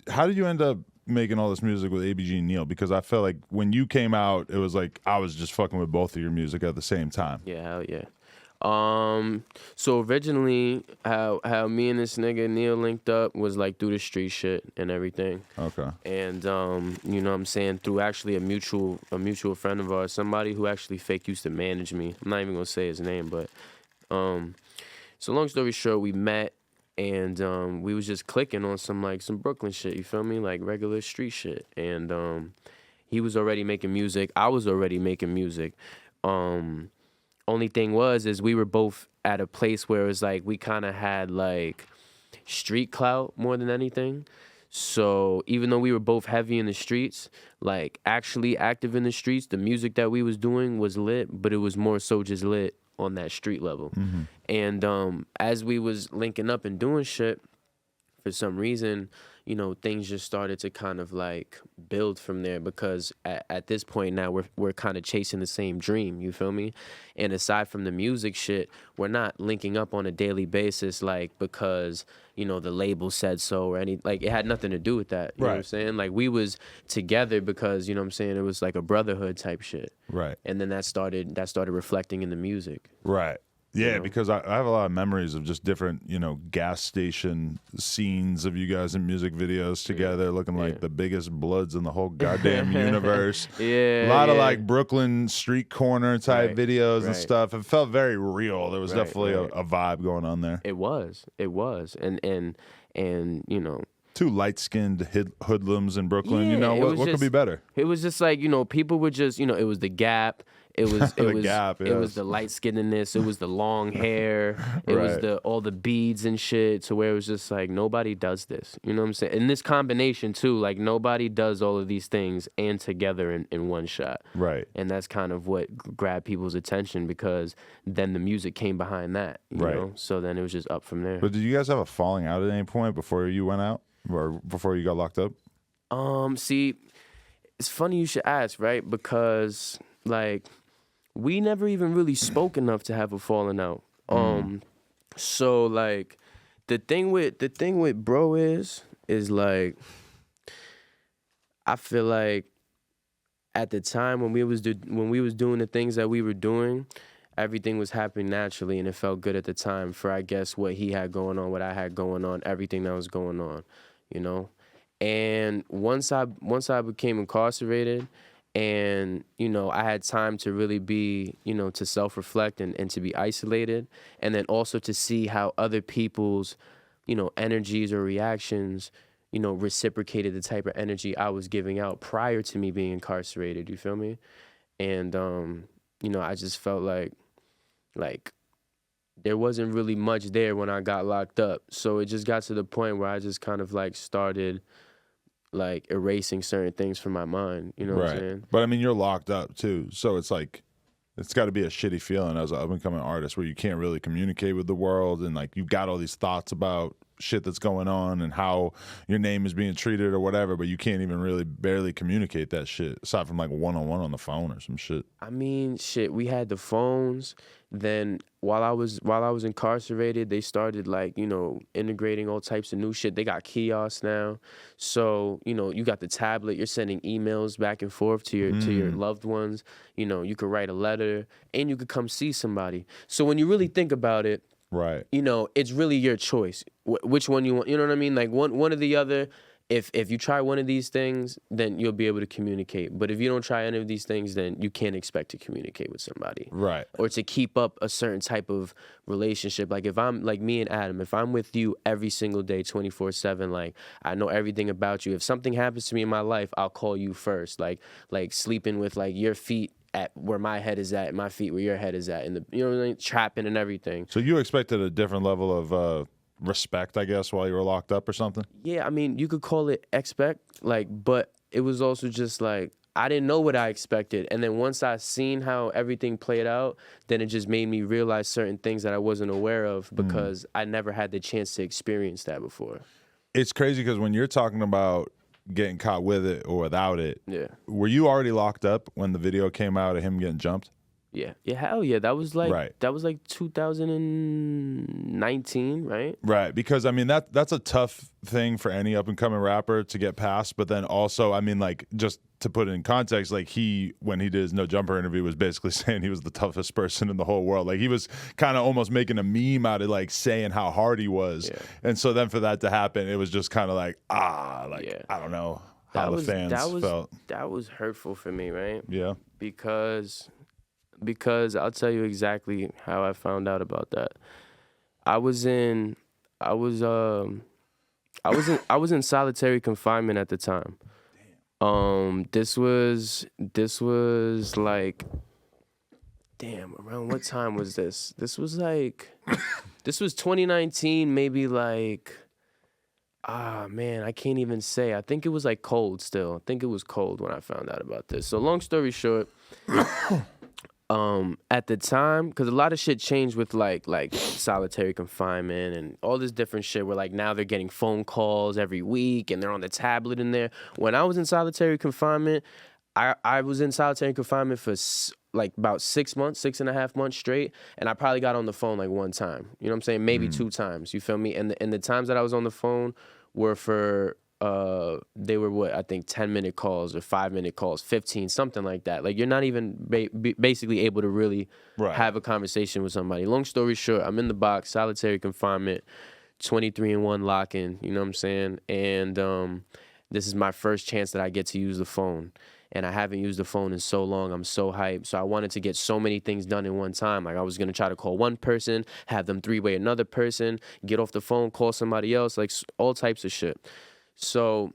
how did you end up making all this music with ABG and Neal? Because I felt like when you came out, it was like I was just fucking with both of your music at the same time. Yeah, hell yeah. So originally, how me and this nigga Neal linked up was like through the street shit and everything. Okay. And you know what I'm saying, through actually a mutual friend of ours, somebody who actually fake used to manage me. I'm not even gonna say his name, but so long story short, we met and we was just clicking on some Brooklyn shit, you feel me? Like regular street shit. And he was already making music. I was already making music. Only thing is we were both at a place where it was like we kind of had like street clout more than anything. So even though we were both heavy in the streets, like actually active in the streets, the music that we was doing was lit, but it was more so just lit on that street level. Mm-hmm. And as we was linking up and doing shit, for some reason, you know, things just started to kind of like build from there, because at this point now we're kind of chasing the same dream, you feel me? And aside from the music shit, we're not linking up on a daily basis like because, you know, the label said so or any, like it had nothing to do with that. You know what I'm saying? Like we was together because, you know what I'm saying, it was like a brotherhood type shit. Right. And then that started reflecting in the music. Right. Yeah, you know? because I have a lot of memories of just different, you know, gas station scenes of you guys in music videos together, looking like the biggest bloods in the whole goddamn universe. Yeah, a lot of like Brooklyn street corner type videos and right. stuff. It felt very real. There was definitely a vibe going on there. It was, and you know. Two light-skinned hoodlums in Brooklyn. Yeah, you know, what could be better? It was just like, you know, people would just, you know, it was the Gap. It was Gap, it was the light skinnedness. It was the long was the all the beads and shit. To where it was just like nobody does this. You know what I'm saying? And this combination too, like nobody does all of these things and together in one shot. Right. And that's kind of what grabbed people's attention, because then the music came behind that. You know? So then it was just up from there. But did you guys have a falling out at any point before you went out or before you got locked up? See, it's funny you should ask, right? Because like, we never even really spoke enough to have a falling out. So like the thing with bro is like, I feel like at the time when we was doing the things that we were doing, everything was happening naturally and it felt good at the time for, I guess, what he had going on, what I had going on, everything that was going on, you know? And once I became incarcerated, and, you know, I had time to really be, you know, to self-reflect and to be isolated. And then also to see how other people's, you know, energies or reactions, you know, reciprocated the type of energy I was giving out prior to me being incarcerated. You feel me? And, you know, I just felt like there wasn't really much there when I got locked up. So it just got to the point where I just kind of like started like erasing certain things from my mind, you know what I'm saying? But I mean, you're locked up too, so it's like, it's got to be a shitty feeling as an up-and-coming artist where you can't really communicate with the world, and like you've got all these thoughts about shit that's going on and how your name is being treated or whatever, but you can't even really barely communicate that shit aside from like one-on-one on the phone or some shit. I mean, shit, we had the phones. Then while I was incarcerated, they started like, you know, integrating all types of new shit. They got kiosks now. So, you know, you got the tablet, you're sending emails back and forth to your loved ones. You know, you could write a letter and you could come see somebody. So when you really think about it, right, you know, it's really your choice. Which one you want, you know what I mean? Like one or the other. If you try one of these things, then you'll be able to communicate. But if you don't try any of these things, then you can't expect to communicate with somebody. Right. Or to keep up a certain type of relationship. Like if I'm, like me and Adam, if I'm with you every single day, 24/7, like I know everything about you. If something happens to me in my life, I'll call you first. Like sleeping with like your feet at where my head is at, my feet where your head is at, and you know what I mean? Trapping and everything. So you expected a different level of respect, I guess, while you were locked up or something? Yeah, I mean, you could call it expect, like, but it was also just like, I didn't know what I expected. And then once I seen how everything played out, then it just made me realize certain things that I wasn't aware of because I never had the chance to experience that before. It's crazy because when you're talking about getting caught with it or without it, yeah, were you already locked up when the video came out of him getting jumped? Yeah, hell yeah. That was like Right. 2019, right? Right, because I mean that's a tough thing for any up and coming rapper to get past. But then also, I mean, like just to put it in context, like when he did his No Jumper interview was basically saying he was the toughest person in the whole world. Like he was kind of almost making a meme out of like saying how hard he was. Yeah. And so then for that to happen, it was just kind of like I don't know how the fans felt. That was hurtful for me, right? Yeah. Because I'll tell you exactly how I found out about that. I was in solitary confinement at the time. This was like, damn, around what time was this? This was 2019, maybe like, man, I can't even say. I think it was like cold still. I think it was cold when I found out about this. So long story short, at the time, because a lot of shit changed with like solitary confinement and all this different shit where like now they're getting phone calls every week and they're on the tablet in there. When I was in solitary confinement, I was in solitary confinement for like about 6 months, 6.5 months straight, and I probably got on the phone like one time. You know what I'm saying? Maybe 2 times. You feel me? And the times that I was on the phone were for they were what I think 10-minute calls or 5-minute calls, 15, something like that. Like you're not even basically able to really have a conversation with somebody. Long story short, I'm in the box, solitary confinement, 23-1 lock-in. You know what I'm saying? And this is my first chance that I get to use the phone. And I haven't used the phone in so long. I'm so hyped. So I wanted to get so many things done in one time. Like I was going to try to call one person, have them 3-way another person, get off the phone, call somebody else, like all types of shit. So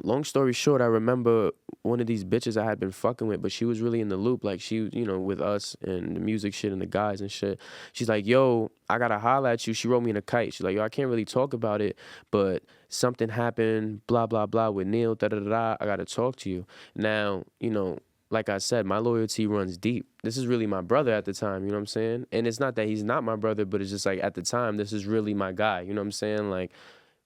long story short, I remember one of these bitches I had been fucking with, but she was really in the loop. Like she, you know, with us and the music shit and the guys and shit. She's like, yo, I gotta holla at you. She wrote me in a kite. She's like, yo, I can't really talk about it, but something happened, blah, blah, blah, with Neal, da-da-da-da. I gotta talk to you. Now, you know, like I said, my loyalty runs deep. This is really my brother at the time, you know what I'm saying? And it's not that he's not my brother, but it's just like at the time, this is really my guy, you know what I'm saying? Like,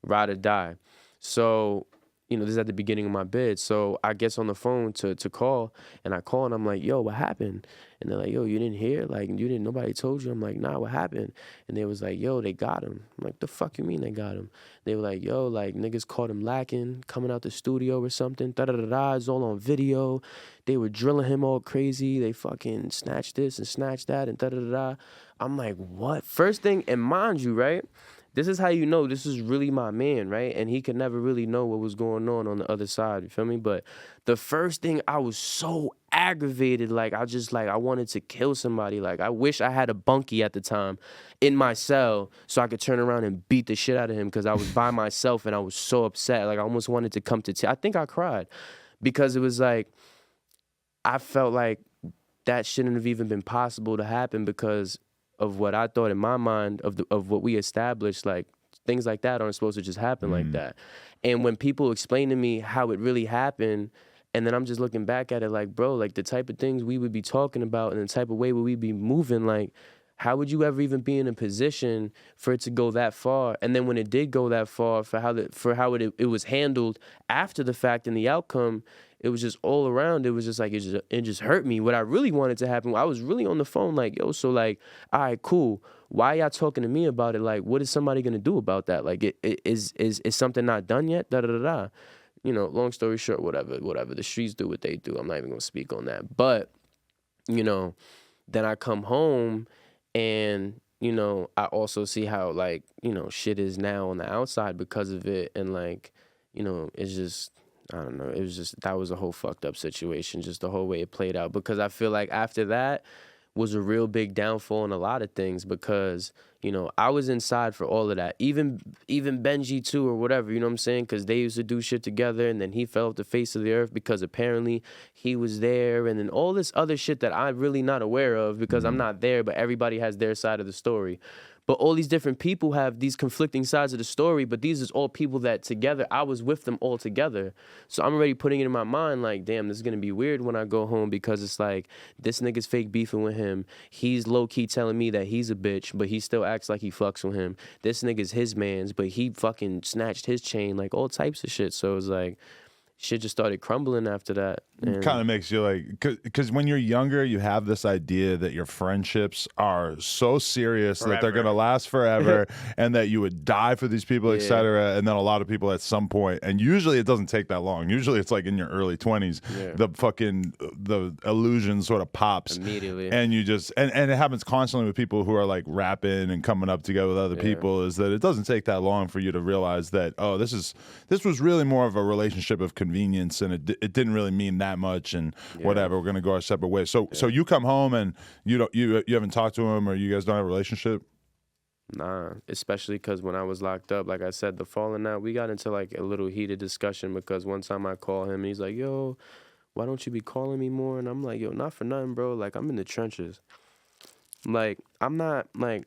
ride or die. So, you know, this is at the beginning of my bid. So I gets on the phone to call, and I call, and I'm like, yo, what happened? And they're like, yo, you didn't hear? Like, nobody told you? I'm like, nah, what happened? And they was like, yo, they got him. I'm like, the fuck you mean they got him? They were like, yo, like, niggas caught him lacking, coming out the studio or something, da-da-da-da, it's all on video. They were drilling him all crazy. They fucking snatched this and snatched that and da-da-da-da. I'm like, what? First thing, and mind you, right? This is how you know this is really my man, right? And he could never really know what was going on the other side, you feel me? But the first thing, I was so aggravated, like I wanted to kill somebody. Like I wish I had a bunkie at the time in my cell so I could turn around and beat the shit out of him because I was by myself and I was so upset. Like I almost wanted to come to tears. I think I cried because it was like, I felt like that shouldn't have even been possible to happen because of what I thought in my mind of what we established, like things like that aren't supposed to just happen like that. And when people explain to me how it really happened, and then I'm just looking back at it like, bro, like the type of things we would be talking about and the type of way would we be moving, like how would you ever even be in a position for it to go that far? And then when it did go that far, for how it was handled after the fact and the outcome, it was just all around. It was just like, it just hurt me. What I really wanted to happen, I was really on the phone like, yo, so like, all right, cool. Why y'all talking to me about it? Like, what is somebody going to do about that? Like, is something not done yet? Da-da-da-da. You know, long story short, whatever. The streets do what they do. I'm not even going to speak on that. But, you know, then I come home and, you know, I also see how, like, you know, shit is now on the outside because of it. And, like, you know, it's just, I don't know. It was just, that was a whole fucked up situation, just the whole way it played out. Because I feel like after that was a real big downfall in a lot of things because, you know, I was inside for all of that. Even Benji too or whatever, you know what I'm saying? Because they used to do shit together and then he fell off the face of the earth because apparently he was there. And then all this other shit that I'm really not aware of because I'm not there, but everybody has their side of the story. But all these different people have these conflicting sides of the story, but these is all people that together, I was with them all together. So I'm already putting it in my mind like, damn, this is going to be weird when I go home because it's like, this nigga's fake beefing with him. He's low-key telling me that he's a bitch, but he still acts like he fucks with him. This nigga's his mans, but he fucking snatched his chain, like all types of shit. So it's like, shit just started crumbling after that. It kind of makes you like, because when you're younger, you have this idea that your friendships are so serious that they're going to last forever and that you would die for these people, etc. And then a lot of people at some point, and usually it doesn't take that long. Usually it's like in your early 20s, the illusion sort of pops. Immediately. And you just, and it happens constantly with people who are like rapping and coming up together with other people, is that it doesn't take that long for you to realize that, oh, this was really more of a relationship of convenience, and it didn't really mean that much, and whatever, we're gonna go our separate ways. So you come home and you haven't talked to him, or you guys don't have a relationship? Nah, especially because when I was locked up, like I said, the falling out, we got into like a little heated discussion because one time I called him and he's like, yo, why don't you be calling me more? And I'm like, yo, not for nothing, bro. Like, I'm in the trenches. Like, I'm not like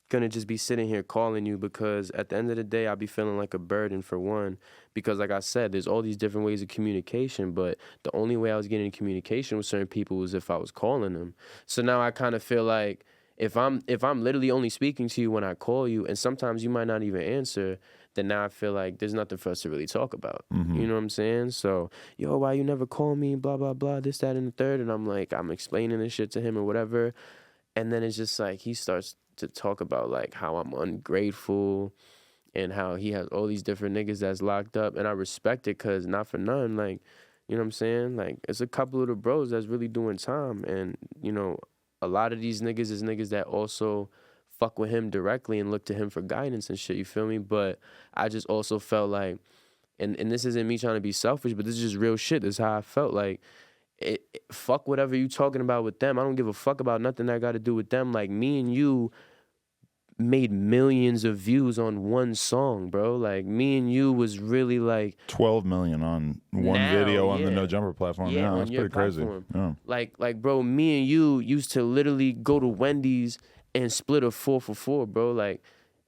gonna just be sitting here calling you, because at the end of the day, I'll be feeling like a burden, for one, because like I said, there's all these different ways of communication, but the only way I was getting communication with certain people was if I was calling them. So now I kind of feel like if I'm literally only speaking to you when I call you, and sometimes you might not even answer, then now I feel like there's nothing for us to really talk about. You know what I'm saying? So, yo, why you never call me, blah, blah, blah, this, that, and the third. And I'm like, I'm explaining this shit to him or whatever. And then it's just like he starts to talk about like how I'm ungrateful and how he has all these different niggas that's locked up. And I respect it, because not for none, like, you know what I'm saying? Like, it's a couple of the bros that's really doing time. And, you know, a lot of these niggas is niggas that also fuck with him directly and look to him for guidance and shit, you feel me? But I just also felt like, and this isn't me trying to be selfish, but this is just real shit. This is how I felt. Like, fuck whatever you talking about with them. I don't give a fuck about nothing that got to do with them. Like, me and you made millions of views on one song, bro. Like, me and you was really like 12 million on one video on the No Jumper platform. Yeah, that's pretty crazy. Yeah. Like, bro, me and you used to literally go to Wendy's and split a 4 for 4, bro. Like,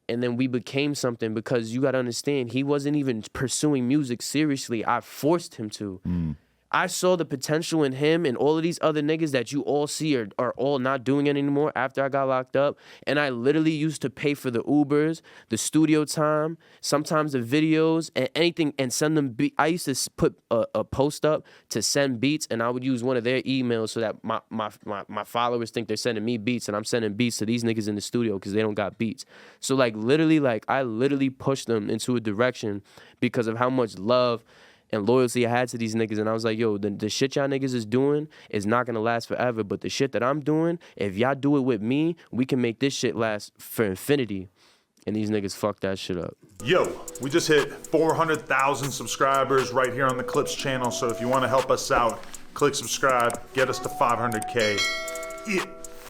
and then we became something, because you gotta understand, he wasn't even pursuing music seriously. I forced him to. I saw the potential in him and all of these other niggas that you all see are all not doing it anymore after I got locked up. And I literally used to pay for the Ubers, the studio time, sometimes the videos, and anything, and send them I used to put a post up to send beats, and I would use one of their emails so that my followers think they're sending me beats, and I'm sending beats to these niggas in the studio because they don't got beats. So like literally, like I literally pushed them into a direction because of how much love and loyalty I had to these niggas. And I was like, yo, the shit y'all niggas is doing is not gonna last forever, but the shit that I'm doing, if y'all do it with me, we can make this shit last for infinity. And these niggas fucked that shit up. Yo, we just hit 400,000 subscribers right here on the Clips channel, so if you want to help us out, click subscribe, get us to 500K. Yeah.